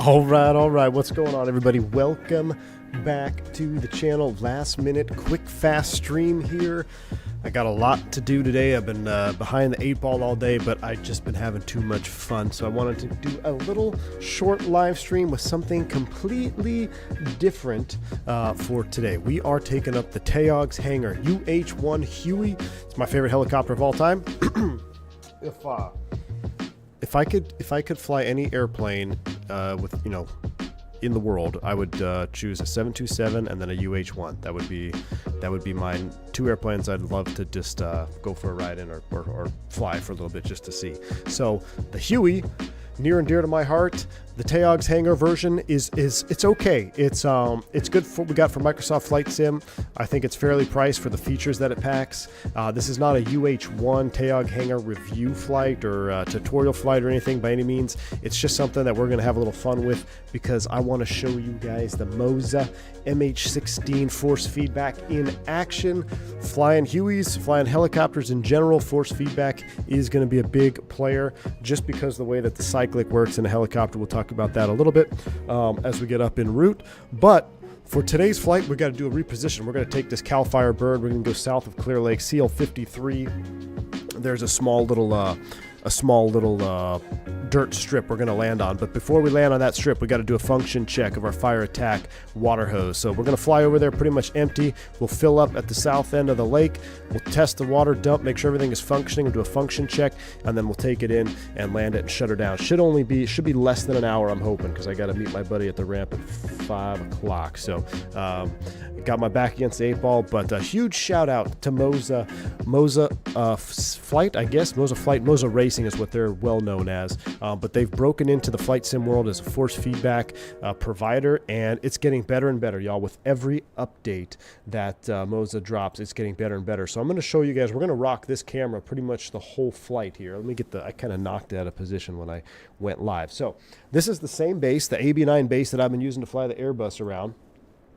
All right. What's going on, everybody? Welcome back to the channel. Last minute, quick, fast stream here. I got a lot to do today. I've been behind the 8-ball all day, but I've just been having too much fun. So I wanted to do a little short live stream with something completely different for today. We are taking up the Toga's hangar UH1 Huey. It's my favorite helicopter of all time. If I could fly any airplane with, in the world, I would choose a 727 and then a UH1. That would be mine. Two airplanes I'd love to just go for a ride in or fly for a little bit just to see. So the Huey, near and dear to my heart. The Toga's hangar version is it's okay. It's good for what we got for Microsoft Flight Sim. I think it's fairly priced for the features that it packs. This is not a UH1 Toga hangar review flight or tutorial flight or anything by any means. It's just something that we're going to have a little fun with because I want to show you guys the Moza MH16 force feedback in action. Flying Hueys, flying helicopters in general, force feedback is going to be a big player just because the way that the cyclic works in a helicopter. We'll talk about that a little bit as we get up en route. But for today's flight, we got to do a reposition. We're going to take this Cal Firebird. We're going to go south of Clear Lake, CL53. There's a small little dirt strip we're going to land on. But before we land on that strip, we got to do a function check of our fire attack water hose. So we're going to fly over there pretty much empty. We'll fill up at the south end of the lake. We'll test the water dump, make sure everything is functioning, and do a function check, and then we'll take it in and land it and shut her down. Should be less than an hour, I'm hoping, because I got to meet my buddy at the ramp at 5 o'clock. So got my back against the 8-ball, but a huge shout out to Moza Flight, I guess. Moza Flight, Moza Racing is what they're well known as. But they've broken into the flight sim world as a force feedback provider, and it's getting better and better, y'all. With every update that Moza drops, it's getting better and better. So I'm going to show you guys. We're going to rock this camera pretty much the whole flight here. Let me get I kind of knocked it out of position when I went live. So this is the same base, the AB9 base that I've been using to fly the Airbus around.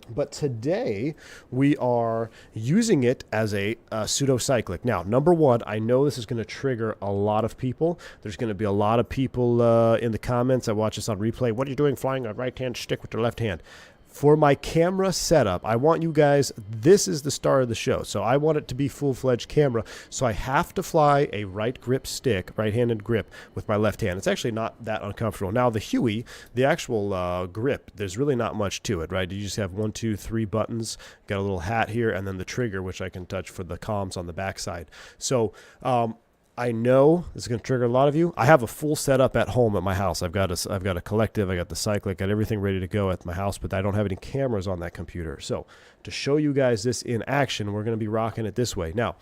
But today we are using it as a pseudo-cyclic. Now, number one, I know this is going to trigger a lot of people. There's going to be a lot of people in the comments that watch this on replay. What are you doing flying a right-hand stick with your left hand? For my camera setup, I want you guys, this is the star of the show. So I want it to be full-fledged camera. So I have to fly a right grip stick, right-handed grip with my left hand. It's actually not that uncomfortable. Now the Huey, the actual grip, there's really not much to it, right? You just have 1, 2, 3 buttons, got a little hat here, and then the trigger, which I can touch for the comms on the backside. So I know this is going to trigger a lot of you. I have a full setup at home at my house. I've got a collective, I got the cyclic, got everything ready to go at my house, but I don't have any cameras on that computer. So to show you guys this in action, we're going to be rocking it this way. Now,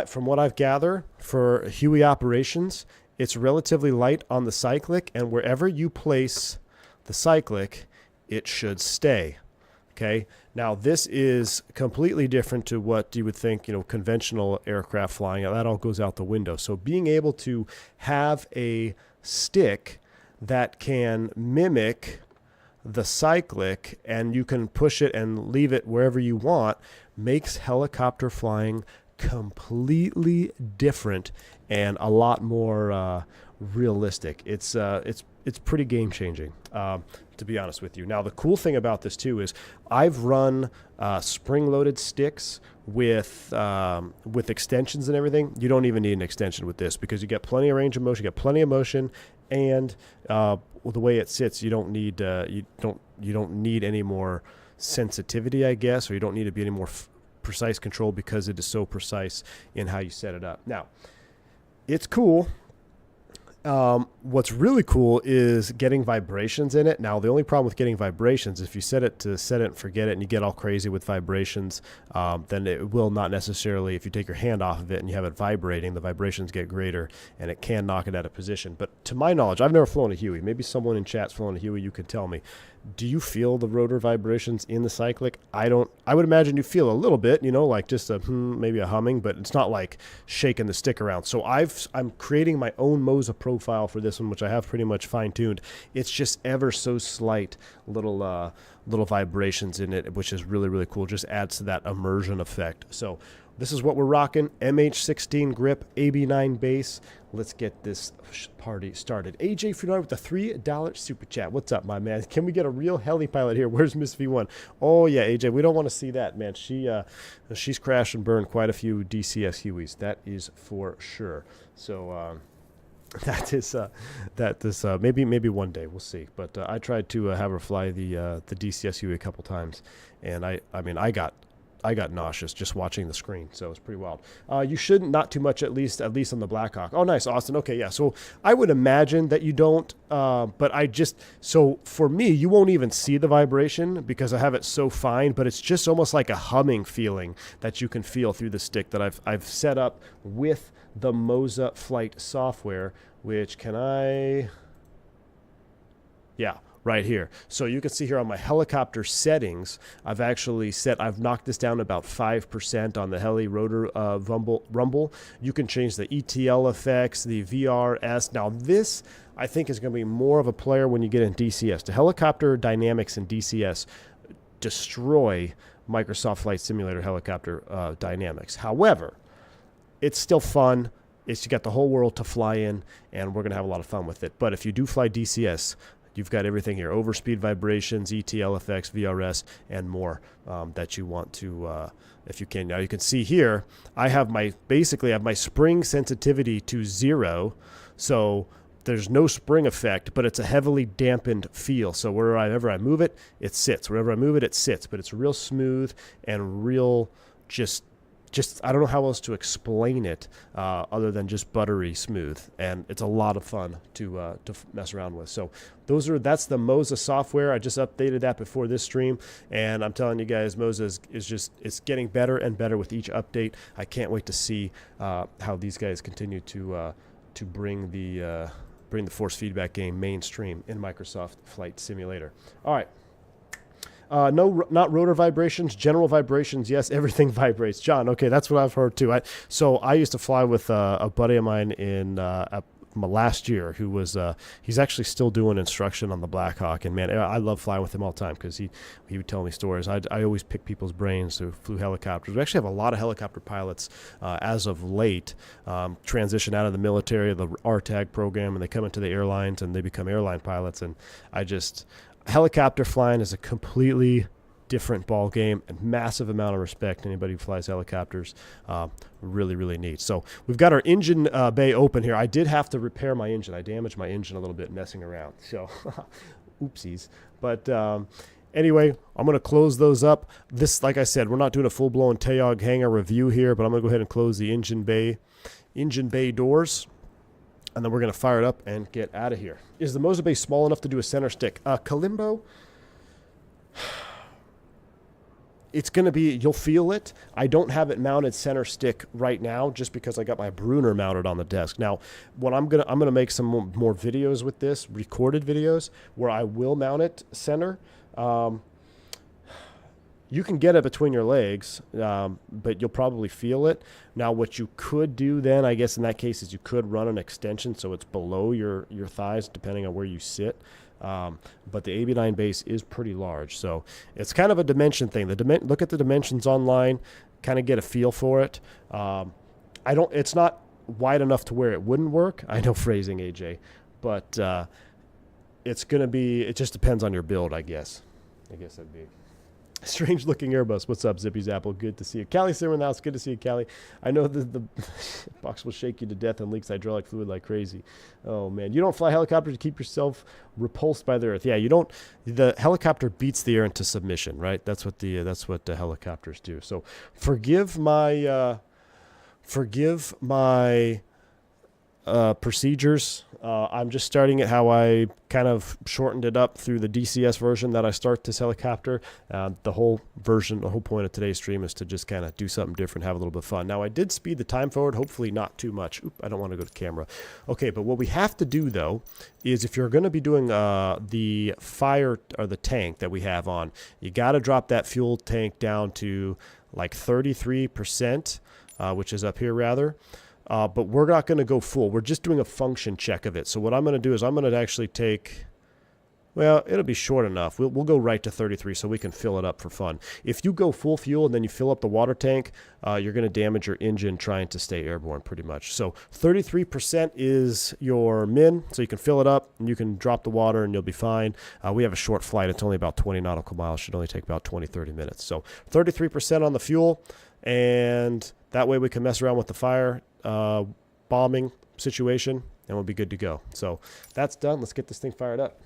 from what I've gathered for Huey operations, it's relatively light on the cyclic, and wherever you place the cyclic, it should stay. Okay. Now this is completely different to what you would think, conventional aircraft flying. That all goes out the window. So being able to have a stick that can mimic the cyclic and you can push it and leave it wherever you want makes helicopter flying completely different and a lot more realistic. It's pretty game changing. To be honest with you. Now, the cool thing about this too is I've run spring-loaded sticks with extensions and everything. You don't even need an extension with this because you get plenty of range of motion, you get plenty of motion, and the way it sits, you don't need any more sensitivity, I guess, or you don't need to be any more precise control because it is so precise in how you set it up. Now, it's cool. What's really cool is getting vibrations in it. Now, the only problem with getting vibrations, if you set it to set it and forget it and you get all crazy with vibrations, then it will not necessarily, if you take your hand off of it and you have it vibrating, the vibrations get greater and it can knock it out of position. But to my knowledge, I've never flown a Huey. Maybe someone in chat's flown a Huey. You could tell me. Do you feel the rotor vibrations in the cyclic? I don't. I would imagine you feel a little bit, like just maybe a humming, but it's not like shaking the stick around. So I'm creating my own Moza profile for this one, which I have pretty much fine-tuned. It's just ever so slight little vibrations in it, which is really, really cool. Just adds to that immersion effect. So this is what we're rocking. MH16 grip, AB9 base. Let's get this party started. AJ Funari with the $3 super chat. What's up, my man? Can we get a real heli pilot here? Where's Miss V1? Oh yeah, AJ, we don't want to see that, man. She's crashed and burned quite a few DCS Hueys. That is for sure. So maybe one day we'll see. But I tried to have her fly the DCS Huey a couple times, and I mean I got nauseous just watching the screen, so it's pretty wild. You shouldn't, not too much, at least on the Blackhawk. Oh, nice, Austin. Okay, yeah. So I would imagine that you don't, so for me, you won't even see the vibration because I have it so fine, but it's just almost like a humming feeling that you can feel through the stick that I've set up with the Moza flight software, which yeah. Right here. So you can see here on my helicopter settings, I've knocked this down about 5% on the heli rotor rumble. You can change the ETL effects, the VRS. Now this, I think, is going to be more of a player when you get in DCS. The helicopter dynamics in DCS destroy Microsoft Flight Simulator helicopter dynamics. However, it's still fun. You got the whole world to fly in, and we're going to have a lot of fun with it. But if you do fly DCS, you've got everything here: overspeed vibrations, ETL effects, VRS, and more that you want to, if you can. Now you can see here, I have basically have my spring sensitivity to 0, so there's no spring effect, but it's a heavily dampened feel. So wherever I move it, it sits. Wherever I move it, it sits. But it's real smooth and real just I don't know how else to explain it other than just buttery smooth, and it's a lot of fun to mess around with. So that's the Moza software. I just updated that before this stream, and I'm telling you guys, Moza it's getting better and better with each update. I can't wait to see how these guys continue to bring the force feedback game mainstream in Microsoft Flight Simulator. All right. No, not rotor vibrations, general vibrations. Yes, everything vibrates. John, okay, that's what I've heard too. So I used to fly with a buddy of mine in last year who was, he's actually still doing instruction on the Blackhawk. And man, I love flying with him all the time because he would tell me stories. I always pick people's brains who flew helicopters. We actually have a lot of helicopter pilots as of late transition out of the military, the RTAG program, and they come into the airlines and they become airline pilots. And helicopter flying is a completely different ball game, and massive amount of respect to anybody who flies helicopters. Really, really neat. So we've got our engine bay open here. I did have to repair my engine. I damaged my engine a little bit messing around. So oopsies. But anyway, I'm going to close those up. This, like I said, we're not doing a full-blown Tayog hangar review here, but I'm going to go ahead and close the engine bay doors. And then we're going to fire it up and get out of here. Is the Moza base small enough to do a center stick? Kalimbo, it's going to be, you'll feel it. I don't have it mounted center stick right now just because I got my Bruner mounted on the desk. Now, what I'm going to make some more videos with this, recorded videos, where I will mount it center. You can get it between your legs, but you'll probably feel it. Now, what you could do then, I guess in that case, is you could run an extension so it's below your thighs, depending on where you sit. But the AB9 base is pretty large, so it's kind of a dimension thing. Look at the dimensions online, kind of get a feel for it. It's not wide enough to where it wouldn't work. I know phrasing, AJ, but it's going to be, it just depends on your build, I guess. I guess that'd be. Strange looking Airbus. What's up, Zippy's Apple? Good to see you. Callie's there in the house. Good to see you, Callie. I know the box will shake you to death and leaks hydraulic fluid like crazy. Oh, man. You don't fly helicopters to keep yourself repulsed by the earth. Yeah, you don't. The helicopter beats the air into submission, right? That's what the helicopters do. So forgive my procedures. I'm just starting it how I kind of shortened it up through the DCS version that I start this helicopter. The whole point of today's stream is to just kind of do something different, have a little bit of fun. Now, I did speed the time forward, hopefully not too much. Oop, I don't want to go to camera. Okay, but what we have to do, though, is if you're going to be doing the fire or the tank that we have on, you got to drop that fuel tank down to like 33%, which is up here rather. But we're not going to go full. We're just doing a function check of it. So what I'm going to do is I'm going to actually take Well, it'll be short enough. We'll go right to 33 so we can fill it up for fun. If you go full fuel and then you fill up the water tank, you're going to damage your engine trying to stay airborne pretty much. So 33% is your min, so you can fill it up and you can drop the water and you'll be fine. We have a short flight. It's only about 20 nautical miles. Should only take about 20-30 minutes. So 33% on the fuel, and that way we can mess around with the fire bombing situation and we'll be good to go. So that's done. Let's get this thing fired up.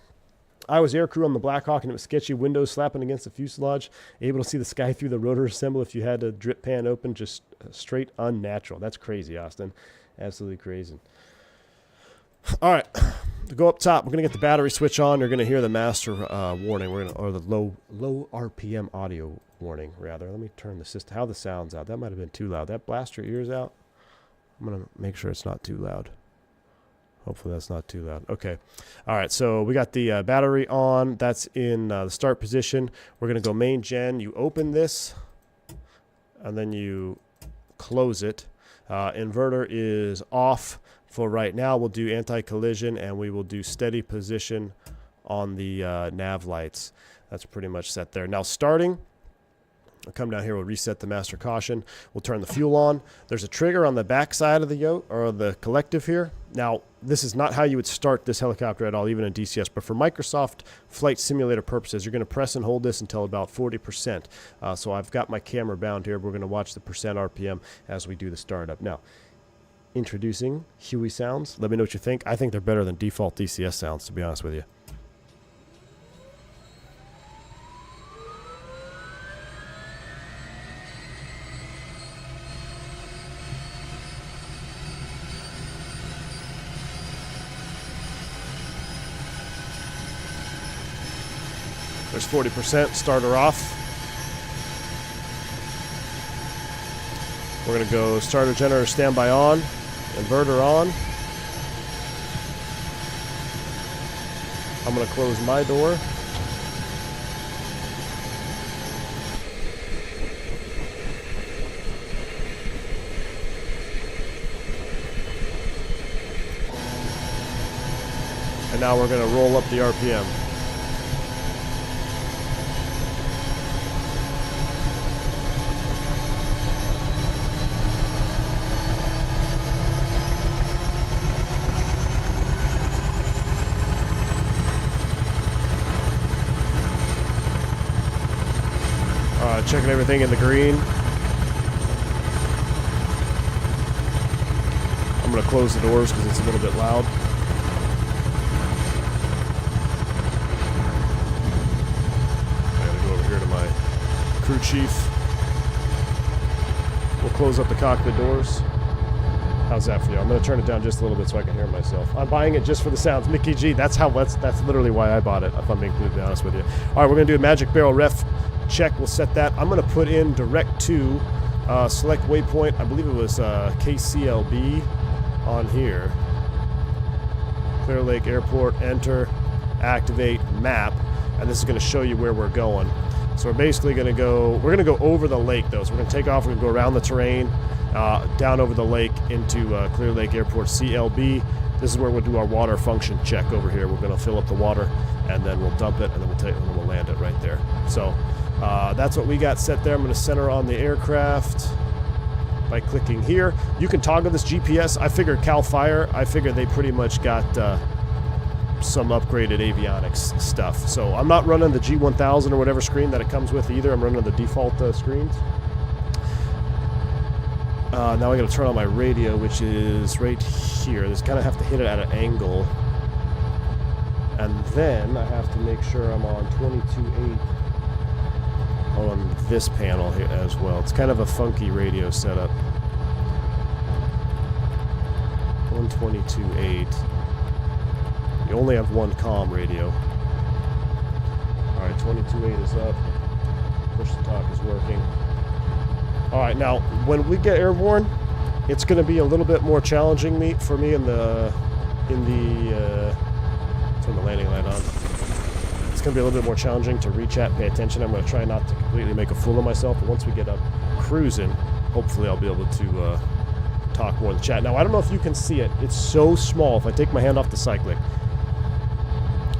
I was aircrew on the Black Hawk, and it was sketchy. Windows slapping against the fuselage. Able to see the sky through the rotor assemble if you had a drip pan open. Just straight unnatural. That's crazy, Austin. Absolutely crazy. All right. To go up top, we're going to get the battery switch on. You're going to hear the master warning, or the low RPM audio warning, rather. Let me turn the system. How the sound's out. That might have been too loud. That blast your ears out. I'm going to make sure it's not too loud. Hopefully that's not too loud. Okay. All right, so we got the battery on. That's in the start position. We're going to go main gen. You open this, and then you close it. Inverter is off for right now. We'll do anti-collision, and we will do steady position on the nav lights. That's pretty much set there. Now starting, I'll come down here, we'll reset the master caution. We'll turn the fuel on. There's a trigger on the back side of the yoke, or the collective here. Now, this is not how you would start this helicopter at all, even in DCS, but for Microsoft Flight Simulator purposes, you're going to press and hold this until about 40%. So I've got my camera bound here. We're going to watch the percent RPM as we do the startup. Now, introducing Huey sounds. Let me know what you think. I think they're better than default DCS sounds, to be honest with you. There's 40%, starter off. We're going to go starter generator standby on, inverter on. I'm going to close my door. And now we're going to roll up the RPM. Checking everything in the green. I'm going to close the doors because it's a little bit loud. I got to go over here to my crew chief. We'll close up the cockpit doors. How's that for you? I'm going to turn it down just a little bit so I can hear myself. I'm buying it just for the sounds. Mickey G, that's literally why I bought it, if I'm being completely honest with you. All right, we're going to do a magic barrel ref check. We'll set that. I'm going to put in direct to select waypoint. I believe it was KCLB on here. Clear Lake Airport, enter, activate, map, and this is going to show you where we're going. So we're basically going to go, we're going to go over the lake though. So we're going to take off, we're going to go around the terrain, down over the lake into Clear Lake Airport CLB. This is where we'll do our water function check over here. We're going to fill up the water and then we'll dump it and then we'll land it right there. So that's what we got set there. I'm going to center on the aircraft by clicking here. You can toggle this GPS. I figured Cal Fire, I figured they pretty much got some upgraded avionics stuff. So I'm not running the G1000 or whatever screen that it comes with either. I'm running the default screens. Now I got to turn on my radio, which is right here. Just kind of have to hit it at an angle. And then I have to make sure I'm on 22.8 on this panel here as well. It's kind of a funky radio setup. 122.8. You only have one comm radio. Alright, 22.8 is up. Push to talk is working. Alright, now when we get airborne, it's going to be a little bit more challenging for me in the turn the landing light on. It's going to be a little bit more challenging to reach at, pay attention. I'm going to try not to completely make a fool of myself, but once we get up cruising, hopefully I'll be able to talk more in the chat. Now, I don't know if you can see it. It's so small. If I take my hand off the cyclic,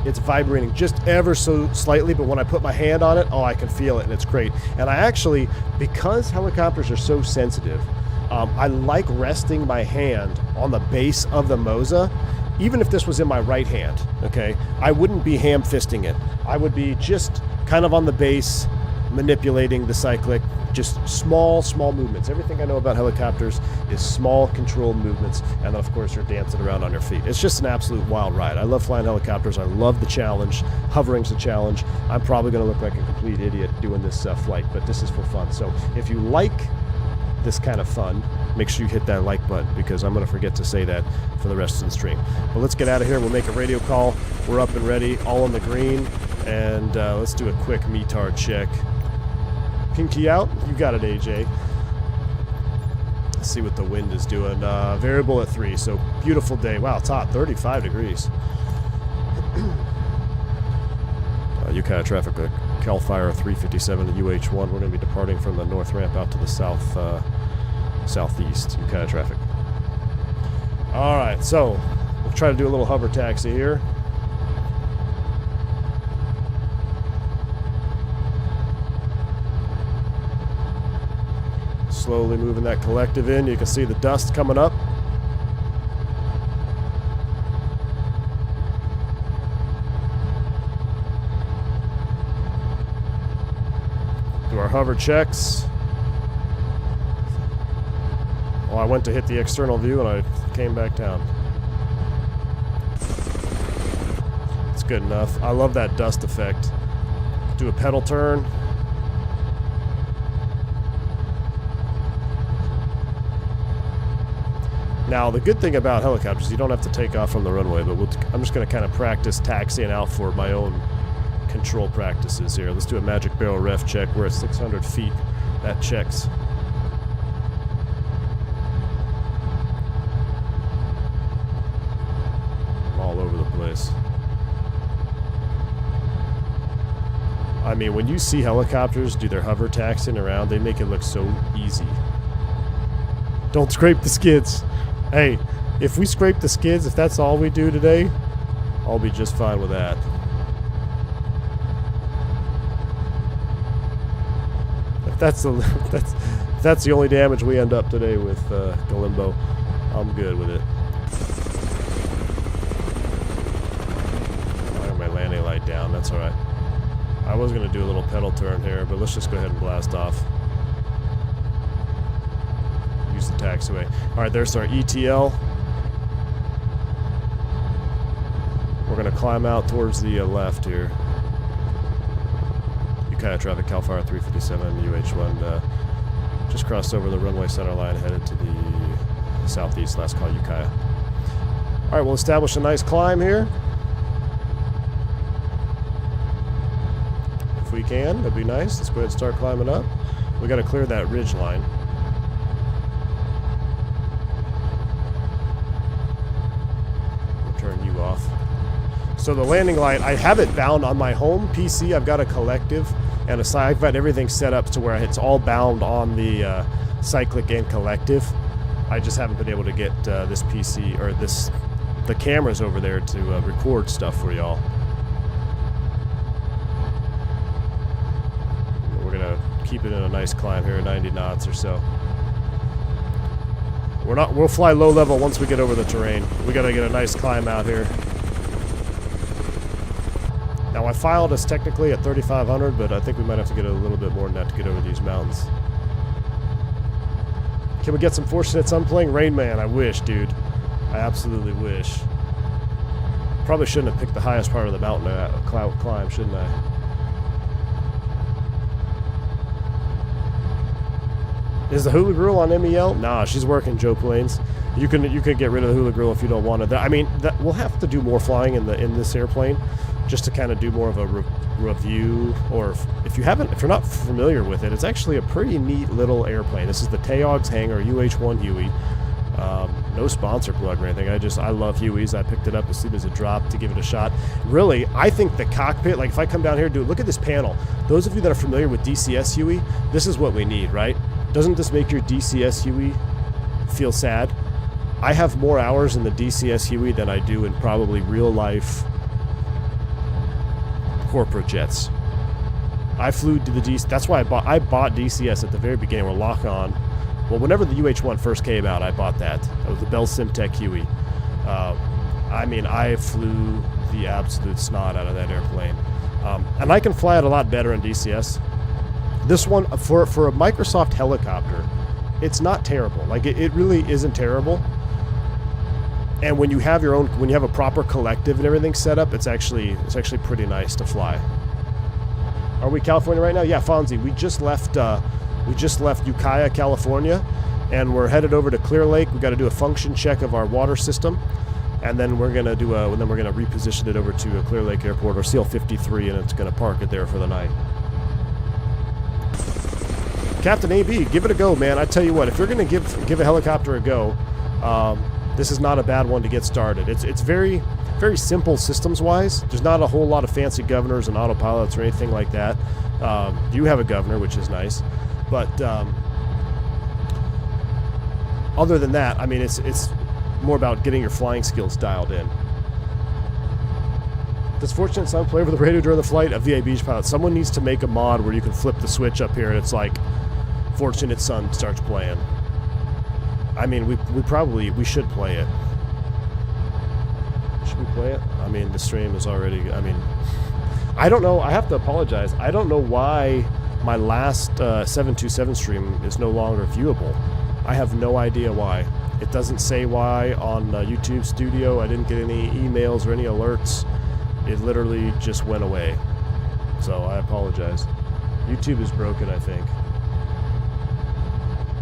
it's vibrating just ever so slightly, but when I put my hand on it, oh, I can feel it, and it's great. And I actually, because helicopters are so sensitive, I like resting my hand on the base of the Moza. Even if this was in my right hand, okay, I wouldn't be ham-fisting it. I would be just kind of on the base, manipulating the cyclic, just small movements. Everything I know about helicopters is small, controlled movements, and then, of course, you're dancing around on your feet. It's just an absolute wild ride. I love flying helicopters. I love the challenge. Hovering's a challenge. I'm probably going to look like a complete idiot doing this flight, but this is for fun. So if you like this kind of fun, make sure you hit that like button, because I'm going to forget to say that for the rest of the stream. But let's get out of here. We'll make a radio call. We're up and ready, all on the green, and let's do a quick METAR check. Pinky out. You got it, AJ. Let's see what the wind is doing. Variable at 3, so beautiful day. Wow, it's hot, 35 degrees. UCAT traffic, Cal Fire 357 to UH1. We're going to be departing from the north ramp out to the southeast. UCAT traffic. All right, so we'll try to do a little hover taxi here. Slowly moving that collective in. You can see the dust coming up. Do our hover checks. Well, I went to hit the external view and I came back down. It's good enough. I love that dust effect. Do a pedal turn. Now, the good thing about helicopters, you don't have to take off from the runway, but I'm just going to kind of practice taxiing out for my own control practices here. Let's do a magic barrel ref check. We're at 600 feet. That checks. I'm all over the place. I mean, when you see helicopters do their hover taxiing around, they make it look so easy. Don't scrape the skids. Hey, if we scrape the skids, if that's all we do today, I'll be just fine with that. If that's the only damage we end up today with Galimbo, I'm good with it. I got my landing light down, that's alright. I was going to do a little pedal turn here, but let's just go ahead and blast off. Use the taxiway. Alright, there's our ETL. We're going to climb out towards the left here. UCAT traffic, Cal Fire 357, UH1. Just crossed over the runway center line, headed to the southeast. Last call, UCAT. Alright, we'll establish a nice climb here. If we can, that'd be nice. Let's go ahead and start climbing up. We got to clear that ridge line. Off. So the landing light, I have it bound on my home PC. I've got a collective and I've got everything set up to where it's all bound on the cyclic and collective. I just haven't been able to get this PC or the cameras over there to record stuff for y'all. We're gonna keep it in a nice climb here, 90 knots or so. We'll fly low level once we get over the terrain. We gotta get a nice climb out here. Now I filed us technically at 3,500, but I think we might have to get a little bit more than that to get over these mountains. Can we get some fortunate sun playing? Rain Man, I wish, dude. I absolutely wish. Probably shouldn't have picked the highest part of the mountain to climb, shouldn't I? Is the hula girl on MEL? Nah, she's working Joe Planes. You can get rid of the hula girl if you don't want it. I mean, we'll have to do more flying in this airplane, just to kind of do more of a review. Or if you're not familiar with it, it's actually a pretty neat little airplane. This is the Taog's Hangar UH1 Huey. No sponsor plug or anything. I love Hueys. I picked it up as soon as it dropped to give it a shot. Really, I think the cockpit, like if I come down here, look at this panel. Those of you that are familiar with DCS Huey, this is what we need, right? Doesn't this make your DCS Huey feel sad? I have more hours in the DCS Huey than I do in probably real life corporate jets. I flew to the DC. That's why I bought DCS at the very beginning. We're lock on. Well, whenever the UH1 first came out, I bought that. That was the Bell Simtech Huey. I mean, I flew the absolute snot out of that airplane. And I can fly it a lot better in DCS. This one, for a Microsoft helicopter, it's not terrible. Like, it really isn't terrible. And when you have your own, when you have a proper collective and everything set up, it's actually pretty nice to fly. Are we California right now? Yeah, Fonzie. We just left Ukiah, California, and we're headed over to Clear Lake. We got to do a function check of our water system, and then we're gonna reposition it over to Clear Lake Airport or CL53, and it's gonna park it there for the night. Captain AB, give it a go, man. I tell you what, if you're gonna give a helicopter a go, this is not a bad one to get started. It's very, very simple systems-wise. There's not a whole lot of fancy governors and autopilots or anything like that. You have a governor, which is nice, but other than that, I mean, it's more about getting your flying skills dialed in. Does Fortunate Son play over the radio during the flight of VA Beach Pilot? Someone needs to make a mod where you can flip the switch up here and it's like Fortunate Son starts playing. I mean, we should play it. Should we play it? I mean, the stream is already, I mean, I don't know. I have to apologize. I don't know why my last 727 stream is no longer viewable. I have no idea why. It doesn't say why on YouTube Studio. I didn't get any emails or any alerts. It literally just went away. So I apologize. YouTube is broken, I think.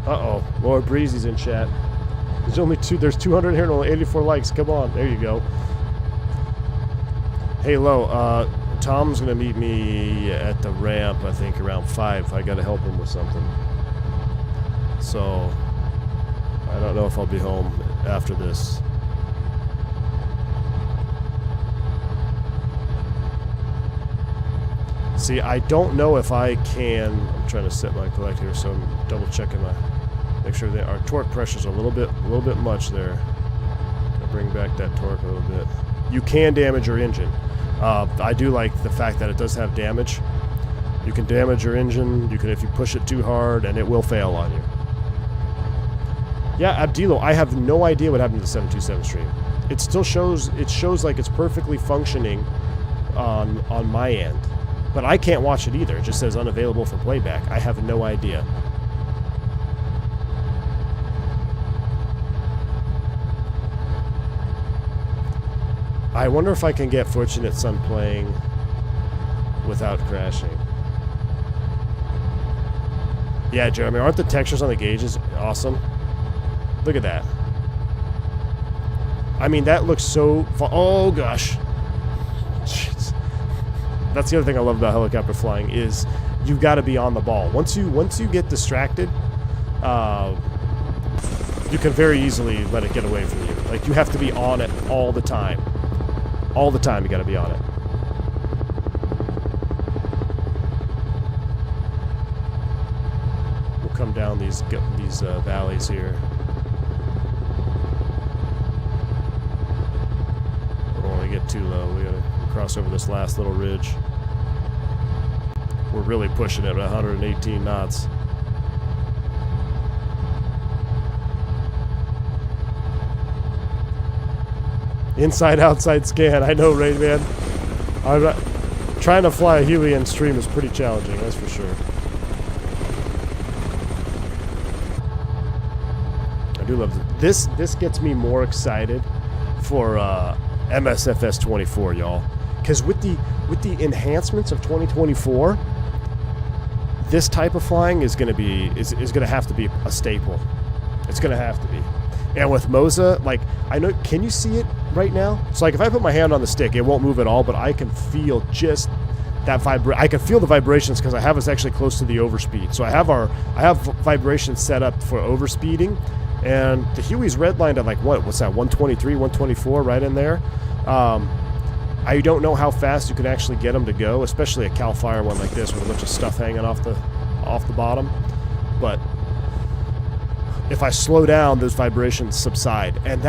Uh-oh. Lord Breezy's in chat. There's only there's 200 here and only 84 likes. Come on. There you go. Hey, Lo. Tom's going to meet me at the ramp, I think, around 5. I got to help him with something. So, I don't know if I'll be home after this. See, I don't know if I can. I'm trying to set my collect here, so I'm double checking make sure that our torque pressure's a little bit much there. I'll bring back that torque a little bit. You can damage your engine. I do like the fact that it does have damage. You can damage your engine. You can, if you push it too hard, and it will fail on you. Yeah, Abdilo, I have no idea what happened to the 727 stream. It still shows. It shows like it's perfectly functioning on my end. But I can't watch it either. It just says unavailable for playback. I have no idea. I wonder if I can get Fortunate Son playing without crashing. Yeah, Jeremy, aren't the textures on the gauges awesome? Look at that. I mean, that looks so... Oh, gosh. Jeez. That's the other thing I love about helicopter flying is you've got to be on the ball. Once you get distracted, you can very easily let it get away from you. Like, you have to be on it all the time. All the time you got to be on it. We'll come down these valleys here. We don't want to get too low. We got to cross over this last little ridge. We're really pushing it at 118 knots. Inside outside scan. I know, Rain Man. Trying to fly a Huey in stream is pretty challenging, that's for sure. I do love this. This gets me more excited for MSFS 24, y'all. Because with the enhancements of 2024, this type of flying is going to have to be a staple. It's going to have to be. And with Moza, like, I know, can you see it right now? It's like if I put my hand on the stick, it won't move at all, but I can feel just that I can feel the vibrations because I have us actually close to the overspeed. So I have vibrations set up for overspeeding, and the Huey's redlined at like what's that? 123, 124, right in there. I don't know how fast you can actually get them to go, especially a Cal Fire one like this with a bunch of stuff hanging off the bottom. But if I slow down, those vibrations subside, and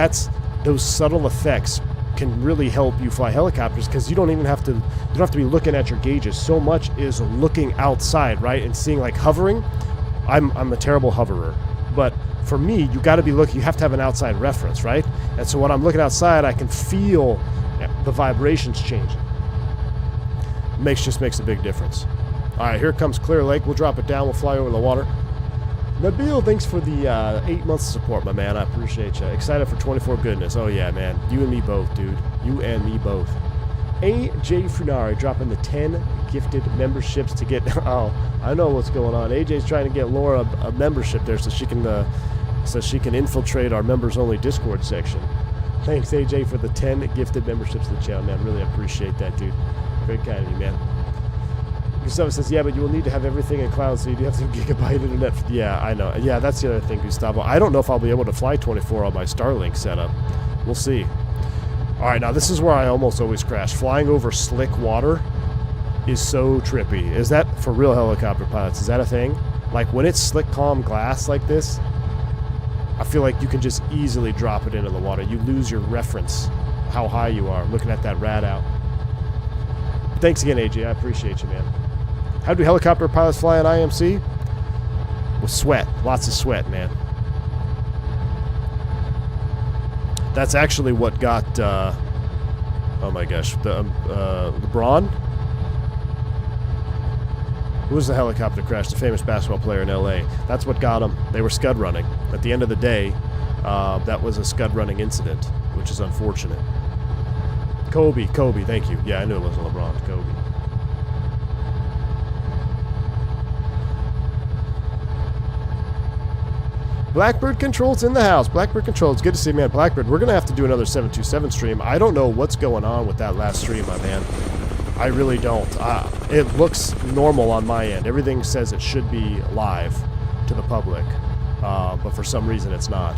those subtle effects can really help you fly helicopters, because you don't have to be looking at your gauges. So much is looking outside, right, and seeing, like, hovering. I'm a terrible hoverer, but for me, you got to be looking. You have to have an outside reference, right? And so when I'm looking outside, I can feel the vibrations changing. Just makes a big difference. All right, here comes Clear Lake. We'll drop it down. We'll fly over the water. Nabil, thanks for the 8 months of support, my man. I appreciate you. Excited for 24 goodness. Oh, yeah, man. You and me both, dude. You and me both. AJ Funari dropping the 10 gifted memberships to get... Oh, I know what's going on. AJ's trying to get Laura a membership there so she can infiltrate our members-only Discord section. Thanks, AJ, for the 10 gifted memberships to the channel, man. Really appreciate that, dude. Very kind of you, man. Gustavo says, yeah, but you will need to have everything in cloud, so you do have some gigabyte internet. Yeah, I know. Yeah, that's the other thing, Gustavo. I don't know if I'll be able to fly 24 on my Starlink setup. We'll see. All right, now this is where I almost always crash. Flying over slick water is so trippy. Is that for real, helicopter pilots? Is that a thing? Like, when it's slick, calm glass like this, I feel like you can just easily drop it into the water. You lose your reference, how high you are, looking at that rad out. Thanks again, AJ. I appreciate you, man. How do helicopter pilots fly on IMC? With sweat. Lots of sweat, man. That's actually what got, oh my gosh, LeBron? Who was the helicopter crash? The famous basketball player in LA. That's what got him. They were scud running. At the end of the day, that was a scud running incident, which is unfortunate. Kobe, thank you. Yeah, I knew it wasn't LeBron. Kobe. Blackbird Controls in the house. Blackbird Controls, good to see you, man. Blackbird, we're going to have to do another 727 stream. I don't know what's going on with that last stream, my man. I really don't. It looks normal on my end. Everything says it should be live to the public, but for some reason it's not.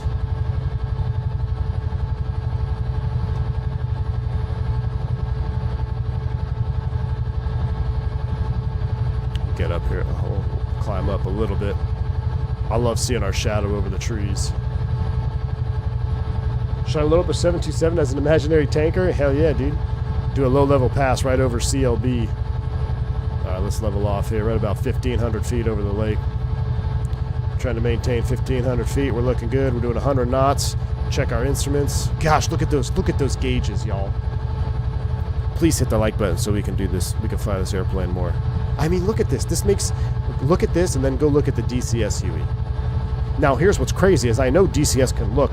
Get up here. I'll climb up a little bit. I love seeing our shadow over the trees. Should I load up a 727 as an imaginary tanker? Hell yeah, dude. Do a low-level pass right over CLB. Alright, let's level off here. Right about 1,500 feet over the lake. Trying to maintain 1,500 feet. We're looking good. We're doing 100 knots. Check our instruments. Gosh, look at those gauges, y'all. Please hit the like button so we can do this. We can fly this airplane more. I mean, look at this. Look at this and then go look at the DCS Huey. Now, here's what's crazy is I know DCS can look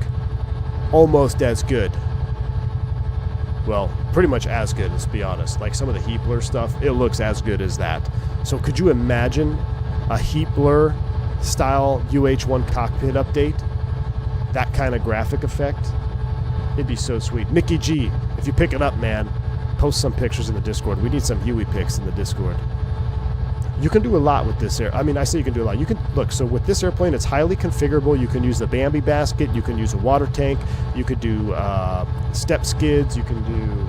almost as good. Well, pretty much as good, let's be honest. Like some of the heat blur stuff, it looks as good as that. So could you imagine a heat blur style UH1 cockpit update? That kind of graphic effect? It'd be so sweet. Mickey G, if you pick it up, man, post some pictures in the Discord. We need some Huey pics in the Discord. You can do a lot with this I mean, I say you can do a lot. You can look. So with this airplane, it's highly configurable. You can use the Bambi basket. You can use a water tank. You could do step skids. You can do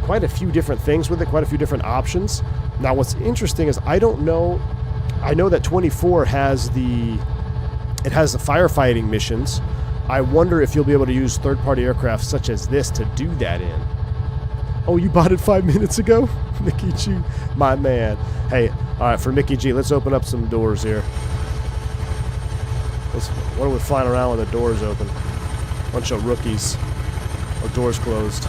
quite a few different things with it. Quite a few different options. Now, what's interesting is I don't know. I know that 24 has the firefighting missions. I wonder if you'll be able to use third-party aircraft such as this to do that in. Oh, you bought it 5 minutes ago? Mickey G, my man. Hey, all right, for Mickey G, let's open up some doors here. What are we flying around with the doors open? Bunch of rookies. Our doors closed.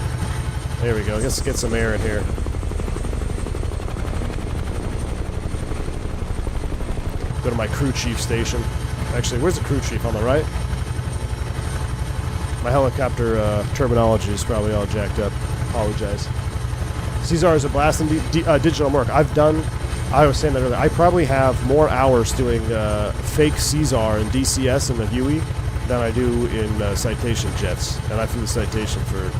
There we go. Let's get some air in here. Go to my crew chief station. Actually, where's the crew chief? On the right? My helicopter terminology is probably all jacked up. Apologize. Cesar is a blast in digital work. I was saying that earlier, I probably have more hours doing fake Cesar and DCS and the Huey than I do in citation jets. And I flew the citation for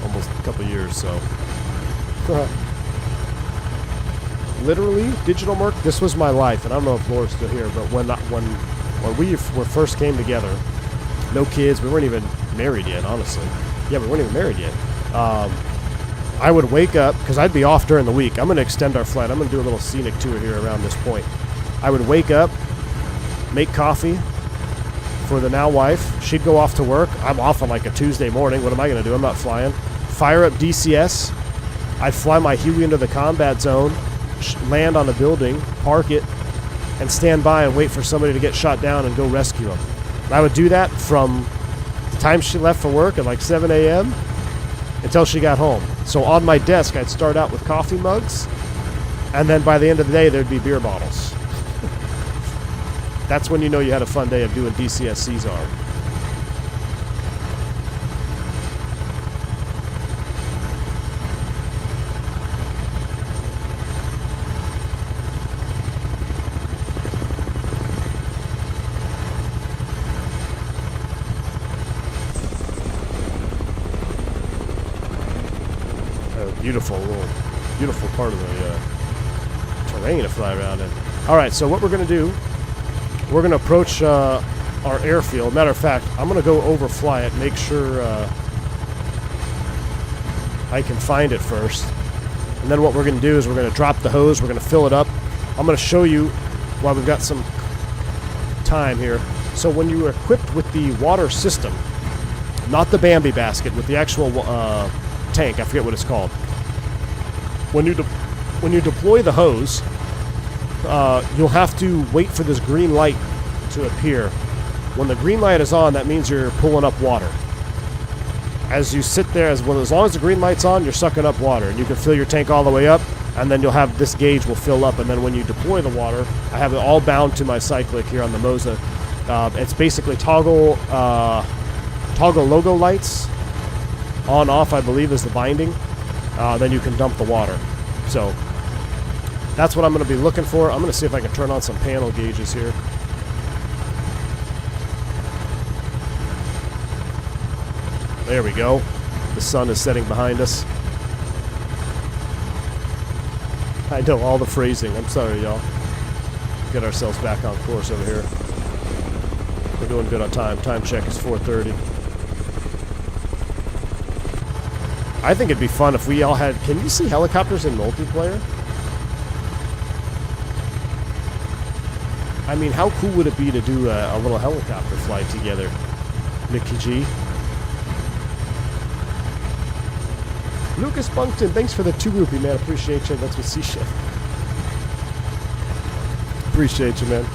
almost a couple years, so. Literally, digital work, this was my life. And I don't know if Laura's still here, but when we first came together, no kids, we weren't even married yet, honestly. Yeah, we weren't even married yet. I would wake up, because I'd be off during the week. I'm going to extend our flight. I'm going to do a little scenic tour here around this point. I would wake up, make coffee, for the now wife. She'd go off to work. I'm off on like a Tuesday morning. What am I going to do? I'm not flying. Fire up DCS. I'd fly my Huey into the combat zone, land on a building, park it, and stand by and wait for somebody to get shot down and go rescue them. And I would do that from the time she left for work at like 7 a.m. until she got home. So on my desk, I'd start out with coffee mugs, and then by the end of the day, there'd be beer bottles. That's when you know you had a fun day of doing DCS Caesar. Beautiful part of the terrain to fly around in. All right, so what we're going to do, we're going to approach our airfield. Matter of fact, I'm going to go overfly it, make sure I can find it first. And then what we're going to do is we're going to drop the hose, we're going to fill it up. I'm going to show you while we've got some time here. So when you are equipped with the water system, not the Bambi basket, with the actual tank, I forget what it's called. When you deploy the hose, you'll have to wait for this green light to appear. When the green light is on, that means you're pulling up water. As you sit there, as long as the green light's on, you're sucking up water, and you can fill your tank all the way up, and then you'll have this gauge will fill up, and then when you deploy the water, I have it all bound to my cyclic here on the Moza. It's basically toggle logo lights on off, I believe, is the binding. Then you can dump the water. So that's what I'm going to be looking for. I'm going to see if I can turn on some panel gauges here. There we go. The sun is setting behind us. I know all the phrasing. I'm sorry, y'all. Get ourselves back on course over here. We're doing good on time. Time check is 4:30. I think it'd be fun if we all had... Can you see helicopters in multiplayer? I mean, how cool would it be to do a little helicopter flight together? Mickey G. Lucas Bunkton, thanks for the 2 rupee, man. Appreciate you. That's what C-Chef. Appreciate you, man.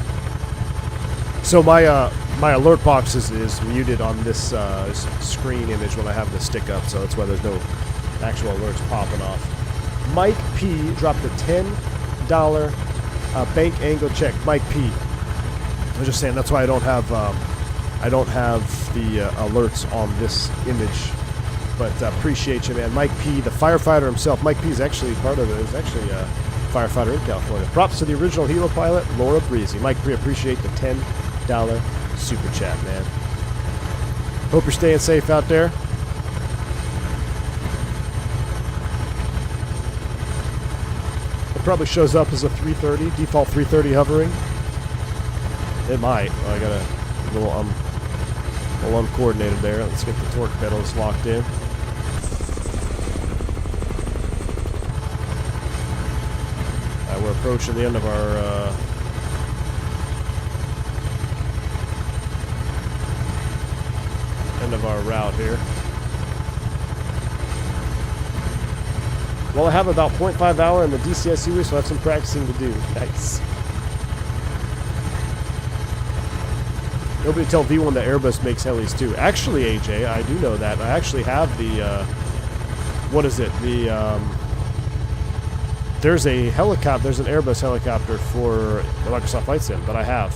So my my alert box is muted on this screen image when I have the stick up, so that's why there's no actual alerts popping off. Mike P dropped a $10 bank angle check. Mike P. I was just saying that's why I don't have the alerts on this image. But appreciate you, man. Mike P, the firefighter himself. Mike P is actually part of it. He's actually a firefighter in California. Props to the original Hilo pilot, Laura Breezy. Mike P, appreciate the $10 super chat, man. Hope you're staying safe out there. It probably shows up as a 330, default 330 hovering. It might. Well, I got a little uncoordinated there. Let's get the torque pedals locked in. We're approaching the end of our route here. Well, I have about 0.5 hour in the DCS Huey, so I have some practicing to do. Nice. Nobody tell V1 that Airbus makes helis too. Actually, AJ, I do know that. I actually have the, what is it? The, there's a helicopter, there's an Airbus helicopter for the Microsoft Flight Sim that I have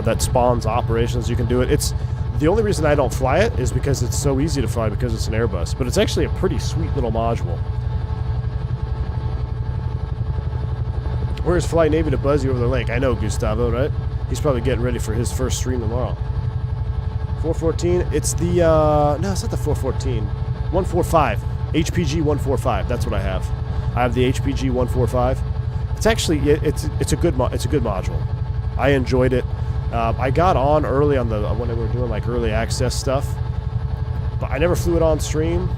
that spawns operations. You can do it. It's the only reason I don't fly it is because it's so easy to fly because it's an Airbus, but it's actually a pretty sweet little module. Where's Flight Navy to buzz you over the lake? I know, Gustavo, right? He's probably getting ready for his first stream tomorrow. 414, it's the, no, it's not the 414. 145, HPG 145, that's what I have. I have the HPG 145. It's actually, it's a good module. I enjoyed it. I got on early on when they were doing like early access stuff, but I never flew it on stream.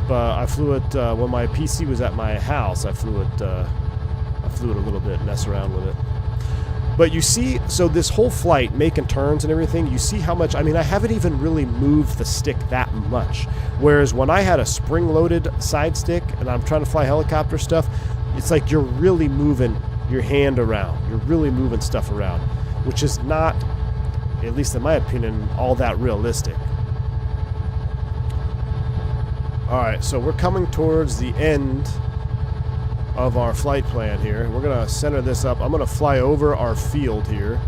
But I flew it when my PC was at my house. I flew it a little bit, mess around with it. But you see, so this whole flight, making turns and everything, you see how much, I mean, I haven't even really moved the stick that much. Whereas when I had a spring-loaded side stick and I'm trying to fly helicopter stuff, it's like you're really moving your hand around. You're really moving stuff around, which is not, at least in my opinion, all that realistic. Alright, so we're coming towards the end of our flight plan here. We're going to center this up. I'm going to fly over our field here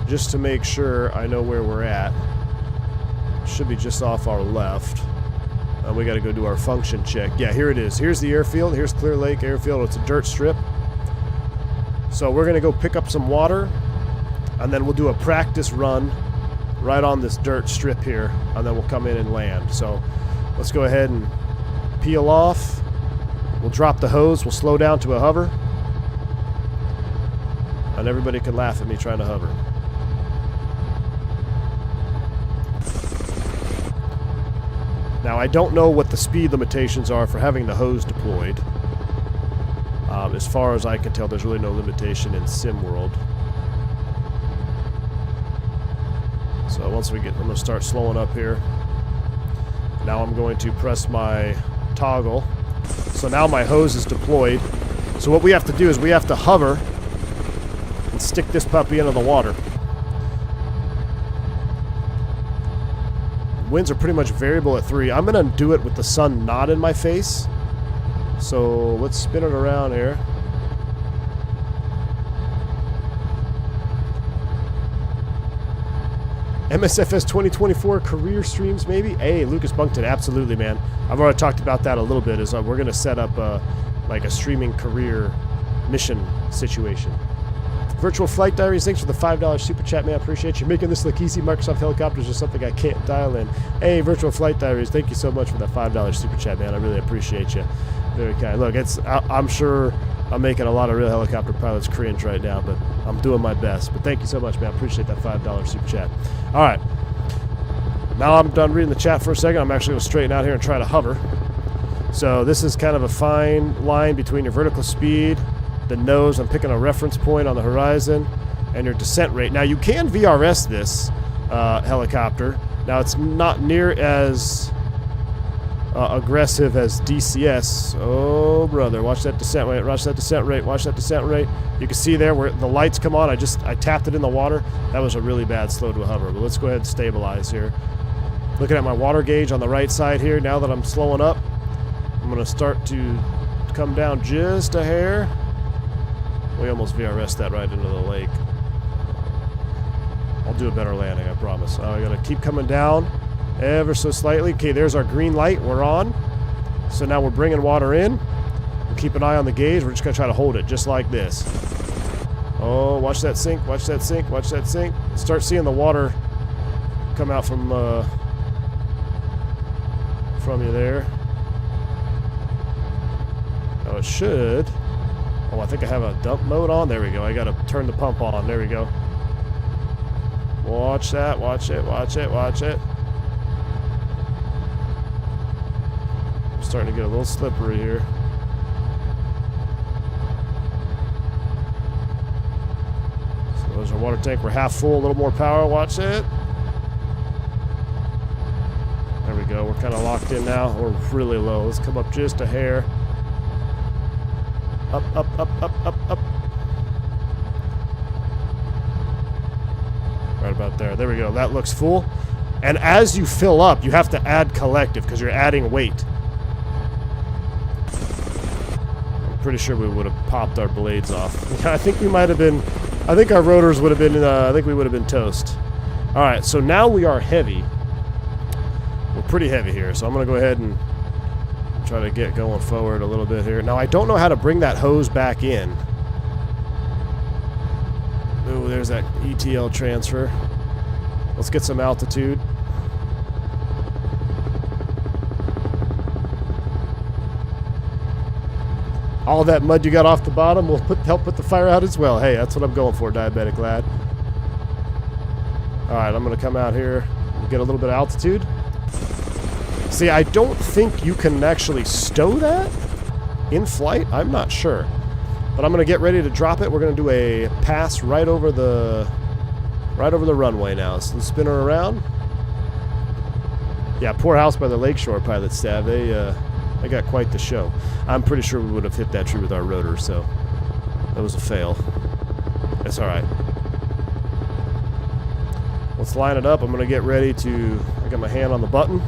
just to make sure I know where we're at. Should be just off our left. We got to go do our function check. Yeah, here it is. Here's the airfield. Here's Clear Lake Airfield. It's a dirt strip. So we're going to go pick up some water, and then we'll do a practice run right on this dirt strip here, and then we'll come in and land. So let's go ahead and peel off. We'll drop the hose. We'll slow down to a hover. And everybody can laugh at me trying to hover. Now, I don't know what the speed limitations are for having the hose deployed. As far as I can tell, there's really no limitation in SimWorld. So once we get, I'm going to start slowing up here. Now I'm going to press my toggle. So now my hose is deployed. So what we have to do is we have to hover and stick this puppy into the water. Winds are pretty much variable at 3. I'm going to do it with the sun not in my face. So let's spin it around here. MSFS 2024 career streams, maybe? Hey, Lucas Bunkton, absolutely, man. I've already talked about that a little bit. Is we're going to set up like a streaming career mission situation. Virtual Flight Diaries, thanks for the $5 super chat, man. I appreciate you making this look easy. Microsoft Helicopters is something I can't dial in. Hey, Virtual Flight Diaries, thank you so much for that $5 super chat, man. I really appreciate you. Very kind. Look, I'm sure I'm making a lot of real helicopter pilots cringe right now, but I'm doing my best. But thank you so much, man. I appreciate that $5 super chat. All right. Now I'm done reading the chat for a second. I'm actually going to straighten out here and try to hover. So this is kind of a fine line between your vertical speed, the nose, I'm picking a reference point on the horizon, and your descent rate. Now you can VRS this helicopter. Now it's not near as aggressive as DCS. Oh brother, watch that descent rate, watch that descent rate, watch that descent rate. You can see there where the lights come on, I tapped it in the water. That was a really bad slow to a hover, but let's go ahead and stabilize here. Looking at my water gauge on the right side here, now that I'm slowing up, I'm going to start to come down just a hair. We almost VRS that right into the lake. I'll do a better landing, I promise. I got to keep coming down ever so slightly. Okay, there's our green light. We're on. So now we're bringing water in. We'll keep an eye on the gauge. We're just going to try to hold it just like this. Oh, watch that sink. Watch that sink. Watch that sink. Start seeing the water come out from you there. Oh, it should. Oh, I think I have a dump mode on. There we go. I got to turn the pump on. There we go. Watch that. Watch it. Watch it. Watch it. I'm starting to get a little slippery here. So there's our water tank. We're half full. A little more power. Watch it. There we go. We're kind of locked in now. We're really low. Let's come up just a hair. Up, up, up, up, up, up. Right about there. There we go. That looks full. And as you fill up, you have to add collective because you're adding weight. I'm pretty sure we would have popped our blades off. I think we might have been... I think our rotors would have been... I think we would have been toast. Alright, so now we are heavy. We're pretty heavy here, so I'm going to go ahead and try to get going forward a little bit here. Now, I don't know how to bring that hose back in. Ooh, there's that ETL transfer. Let's get some altitude. All that mud you got off the bottom will help put the fire out as well. Hey, that's what I'm going for, diabetic lad. Alright, I'm going to come out here and get a little bit of altitude. See, I don't think you can actually stow that in flight. I'm not sure. But I'm going to get ready to drop it. We're going to do a pass right over the runway now. So let's spin her around. Yeah, poor house by the Lakeshore pilot staff. They got quite the show. I'm pretty sure we would have hit that tree with our rotor, so that was a fail. That's all right. Let's line it up. I'm going to get ready to... I got my hand on the button.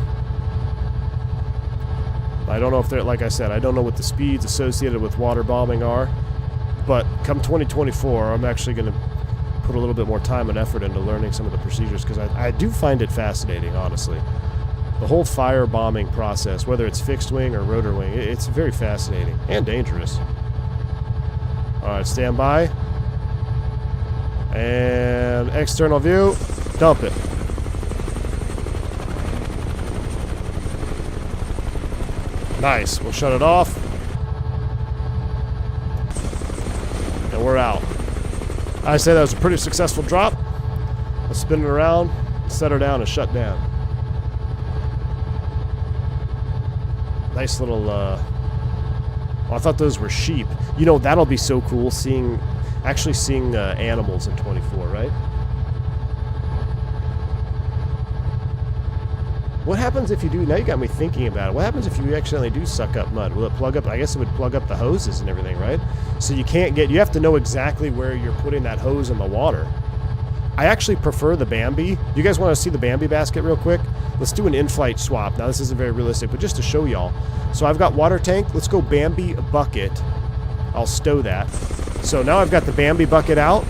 I don't know if they're... Like I said, I don't know what the speeds associated with water bombing are. But come 2024, I'm actually going to put a little bit more time and effort into learning some of the procedures, because I do find it fascinating, honestly. The whole fire bombing process, whether it's fixed wing or rotor wing, it's very fascinating and dangerous. All right, stand by. And external view, dump it. Nice, we'll shut it off. And we're out. I say that was a pretty successful drop. Let's spin it around, set her down, and shut down. Nice little, oh, I thought those were sheep. You know, that'll be so cool, actually seeing animals in 24, right? What happens if you do, now you got me thinking about it, what happens if you accidentally do suck up mud? Will it plug up, I guess it would plug up the hoses and everything, right? So you have to know exactly where you're putting that hose in the water. I actually prefer the Bambi. You guys want to see the Bambi basket real quick? Let's do an in-flight swap. Now, this isn't very realistic, but just to show y'all. So I've got water tank. Let's go Bambi bucket. I'll stow that. So now I've got the Bambi bucket out,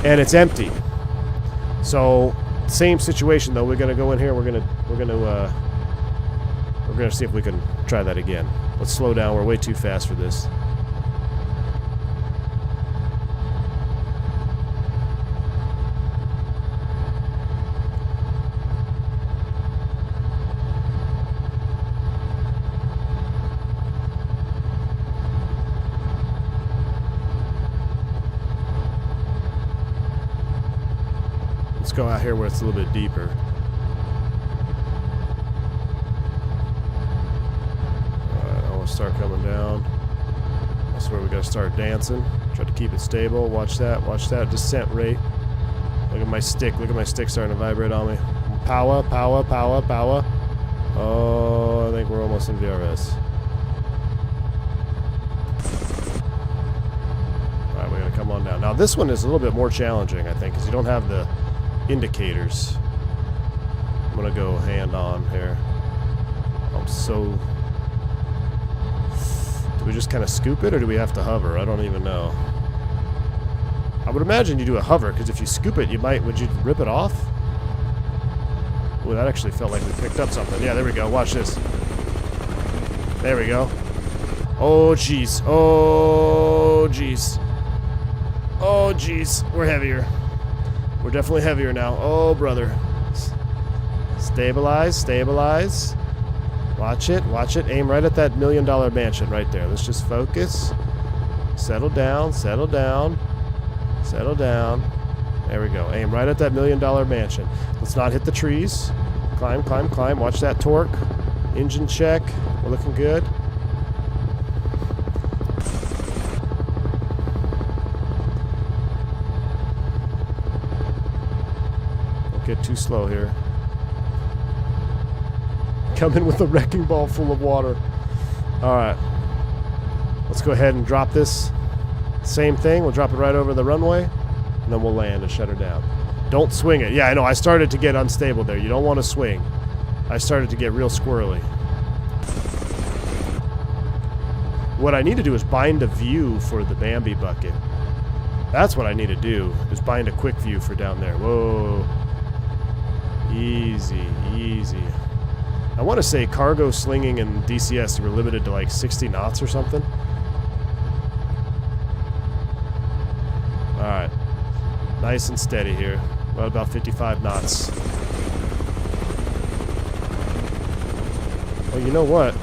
and it's empty. So same situation though. We're gonna go in here. We're gonna see if we can try that again. Let's slow down. We're way too fast for this. Let's go out here where it's a little bit deeper. Alright, I want to start coming down. That's where we gotta start dancing. Try to keep it stable. Watch that, descent rate. Look at my stick starting to vibrate on me. Power, power, power, power. Oh, I think we're almost in VRS. Alright, we're gonna come on down. Now this one is a little bit more challenging, I think, because you don't have the indicators. I'm gonna go hand on here. Do we just kind of scoop it, or do we have to hover? I don't even know. I would imagine you do a hover, because if you scoop it, would you rip it off? Ooh, that actually felt like we picked up something. Yeah, there we go. Watch this. There we go. Oh, jeez. Oh, jeez. Oh, jeez. We're heavier. We're definitely heavier now. Oh, brother. Stabilize, stabilize. Watch it, watch it. Aim right at that $1 million mansion right there. Let's just focus. Settle down, settle down. Settle down. There we go. Aim right at that $1 million mansion. Let's not hit the trees. Climb, climb, climb. Watch that torque. Engine check. We're looking good. Get too slow here. Come in with a wrecking ball full of water. Alright. Let's go ahead and drop this. Same thing. We'll drop it right over the runway, and then we'll land and shut her down. Don't swing it. Yeah, I know. I started to get unstable there. You don't want to swing. I started to get real squirrely. What I need to do is bind a view for the Bambi bucket. That's what I need to do, is bind a quick view for down there. Whoa. Easy, easy. I want to say cargo slinging in DCS, you were limited to like 60 knots or something. Alright. Nice and steady here. Well, about 55 knots. Well, you know what?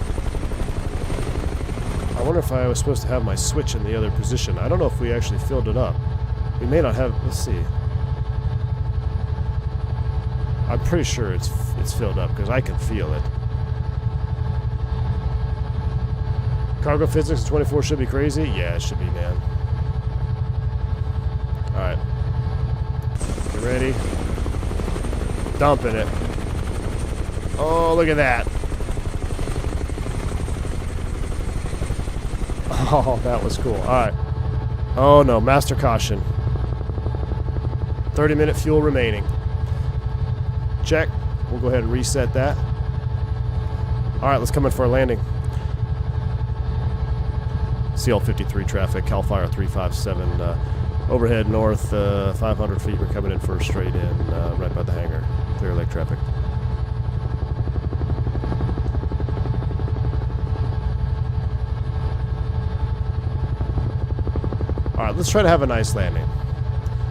I wonder if I was supposed to have my switch in the other position. I don't know if we actually filled it up. We may not have... Let's see. I'm pretty sure it's filled up because I can feel it. Cargo physics in 24 should be crazy. Yeah, it should be, man. All right. Get ready. Dumping it. Oh, look at that. Oh, that was cool. All right. Oh, no. Master caution. 30-minute fuel remaining. Check. We'll go ahead and reset that. All right, let's come in for a landing. CL53 traffic, Cal Fire 357, overhead north, 500 feet. We're coming in for a straight in, right by the hangar. Clear Lake traffic. All right, let's try to have a nice landing.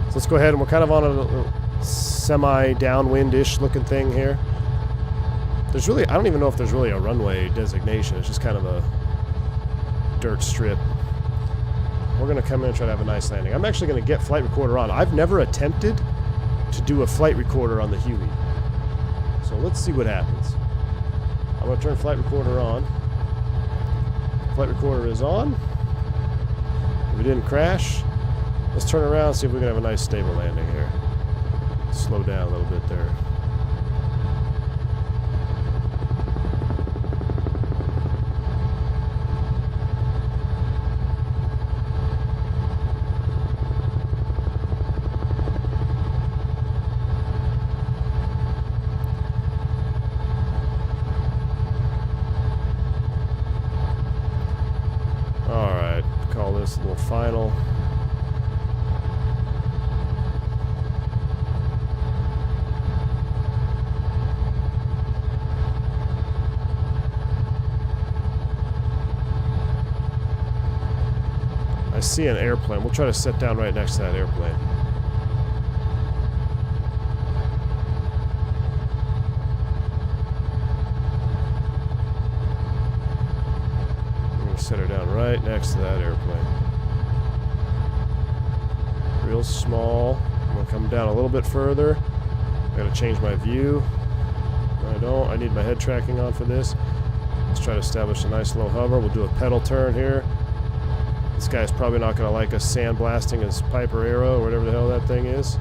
So let's go ahead, and we're kind of on a semi-downwind-ish looking thing here. There's really, I don't even know if there's really a runway designation. It's just kind of a dirt strip. We're going to come in and try to have a nice landing. I'm actually going to get flight recorder on. I've never attempted to do a flight recorder on the Huey. So let's see what happens. I'm going to turn flight recorder on. Flight recorder is on. If it didn't crash, let's turn around and see if we can have a nice stable landing here. Slow down a little bit there. Alright, call this a little final. I see an airplane. We'll try to sit down right next to that airplane. I'm going to set her down right next to that airplane. Real small. I'm going to come down a little bit further. I got to change my view. I don't. I need my head tracking on for this. Let's try to establish a nice low hover. We'll do a pedal turn here. This guy's probably not going to like us sandblasting his Piper Arrow or whatever the hell that thing is.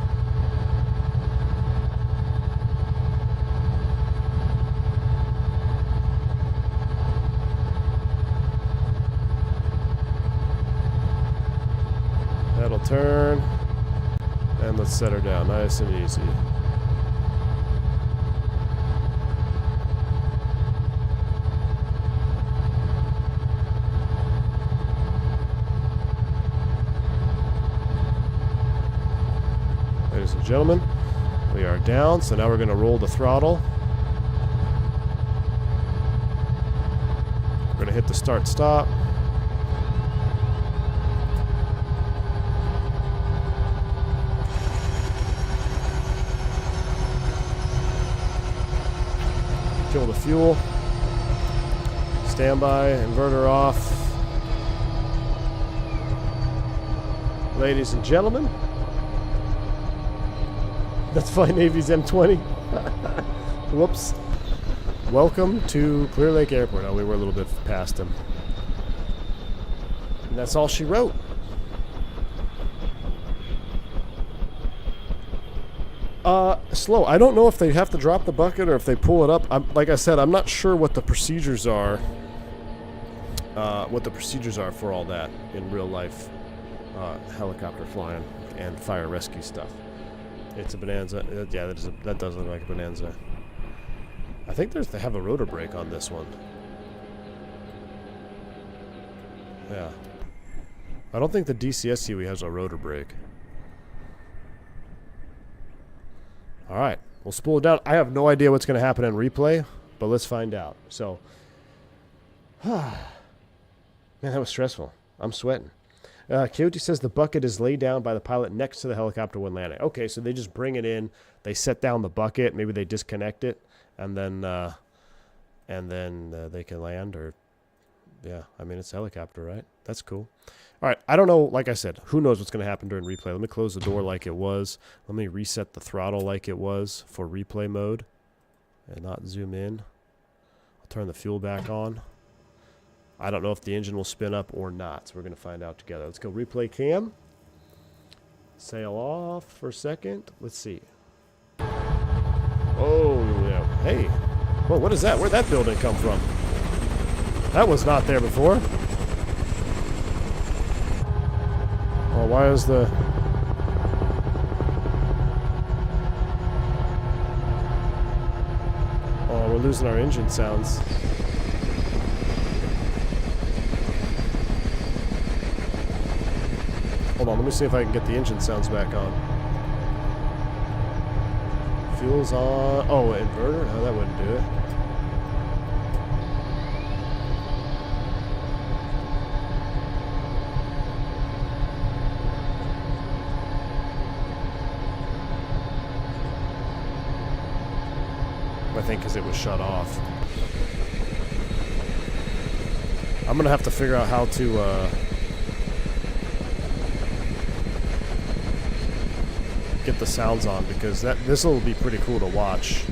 That'll turn. And let's set her down nice and easy. Ladies and gentlemen, we are down, so now we're going to roll the throttle. We're going to hit the start-stop. Kill the fuel. Standby, inverter off. Ladies and gentlemen, that's Flying Navy's M20. Whoops. Welcome to Clear Lake Airport. Oh, we were a little bit past him. And that's all she wrote. Slow. I don't know if they have to drop the bucket or if they pull it up. Like I said, I'm not sure what the procedures are. For all that in real life helicopter flying and fire rescue stuff. It's a Bonanza. Yeah, that does look like a Bonanza. I think they have a rotor brake on this one. Yeah. I don't think the DCS Huey has a rotor brake. Alright, we'll spool it down. I have no idea what's going to happen in replay, but let's find out. So, man, that was stressful. I'm sweating. Coyote says the bucket is laid down by the pilot next to the helicopter when landing. Okay, so they just bring it in, they set down the bucket, maybe they disconnect it, and then they can land. Or, yeah, I mean, it's a helicopter, right? That's cool. All right, I don't know. Like I said, who knows what's going to happen during replay? Let me close the door like it was. Let me reset the throttle like it was for replay mode, and not zoom in. I'll turn the fuel back on. I don't know if the engine will spin up or not, so we're going to find out together. Let's go replay cam. Sail off for a second. Let's see. Oh, yeah. Hey. Whoa, what is that? Where'd that building come from? That was not there before. Oh, why is the... Oh, we're losing our engine sounds. Hold on, let me see if I can get the engine sounds back on. Fuel's on. Oh, inverter? No, that wouldn't do it. I think because it was shut off. I'm going to have to figure out how to... get the sounds on, because this will be pretty cool to watch.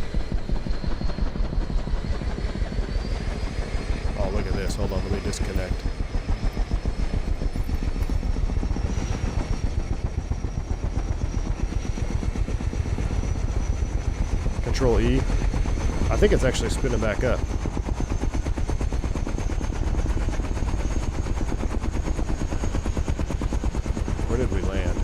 Oh, look at this. Hold on, let me disconnect. Control E. I think it's actually spinning back up. Where did we land?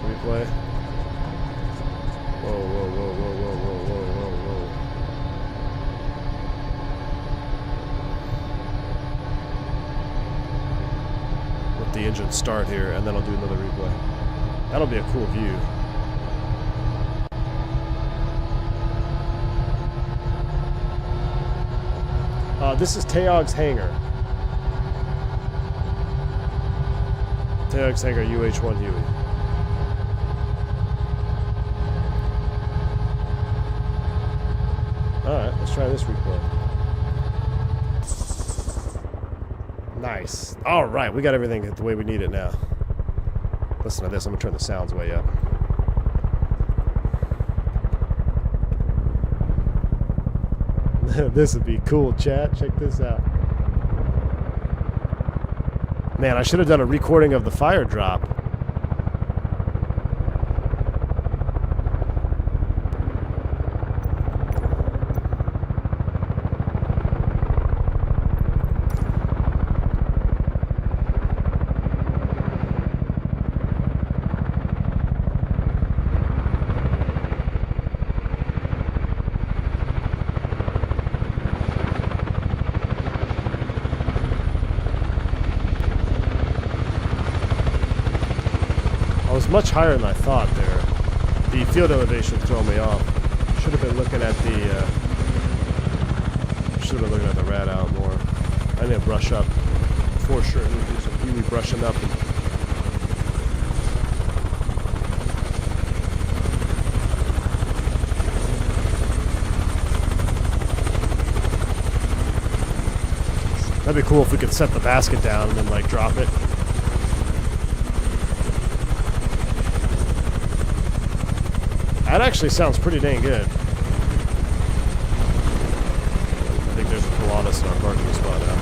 Replay. Whoa, whoa, whoa, whoa, whoa, whoa, whoa, whoa, whoa. Let the engine start here, and then I'll do another replay. That'll be a cool view. This is Taog's hangar. Taog's hangar, UH1 Huey. Alright, let's try this replay. Nice. Alright, we got everything the way we need it now. Listen to this, I'm going to turn the sounds way up. This would be cool, chat. Check this out. Man, I should have done a recording of the fire drop. Much higher than I thought there. The field elevation threw me off. Should have been looking at the rad out more. I need to brush up for sure. We do some Huey brushing up. That'd be cool if we could set the basket down and then like drop it. That actually sounds pretty dang good. I think there's a Pilatus in our parking spot now.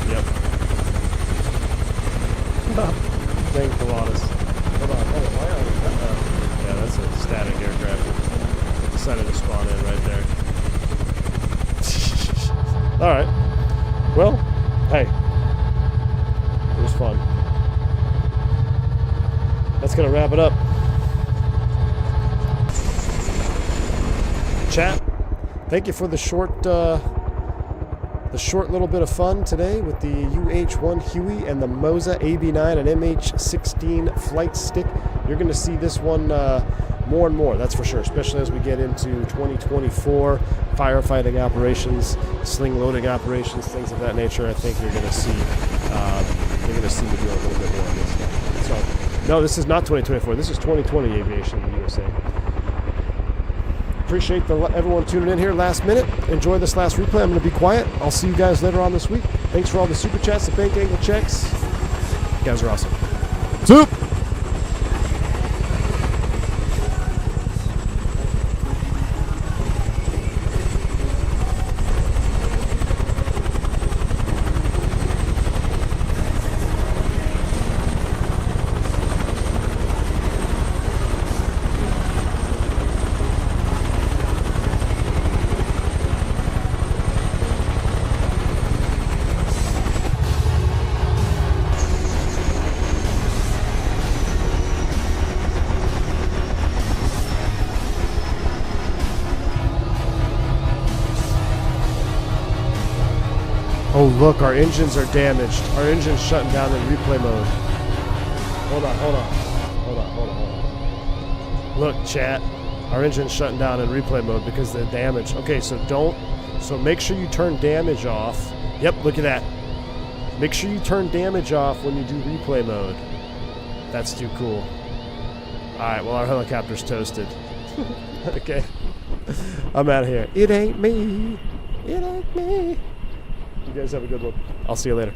Yep. Dang Pilatus. Hold on, why are we... yeah, that's a static aircraft. Decided to spawn in right there. Alright. Well, hey. It was fun. That's gonna wrap it up. Chat, thank you for the short little bit of fun today with the UH1 Huey and the Moza AB9 and MH16 flight stick. You're gonna see this one more and more, that's for sure, especially as we get into 2024 firefighting operations, sling loading operations, things of that nature. I think you're gonna see You're going to see me do a little bit more on this stuff. So, no, this is not 2024. This is 2020 aviation in the USA. Appreciate everyone tuning in here last minute. Enjoy this last replay. I'm going to be quiet. I'll see you guys later on this week. Thanks for all the super chats, the bank angle checks. You guys are awesome. Soup! Oh, look, our engines are damaged. Our engine's shutting down in replay mode. Hold on. Look, chat. Our engine's shutting down in replay mode because they're damaged. Okay, so make sure you turn damage off. Yep, look at that. Make sure you turn damage off when you do replay mode. That's too cool. Alright, well, our helicopter's toasted. Okay. I'm out of here. It ain't me. It ain't me. You guys have a good one. I'll see you later.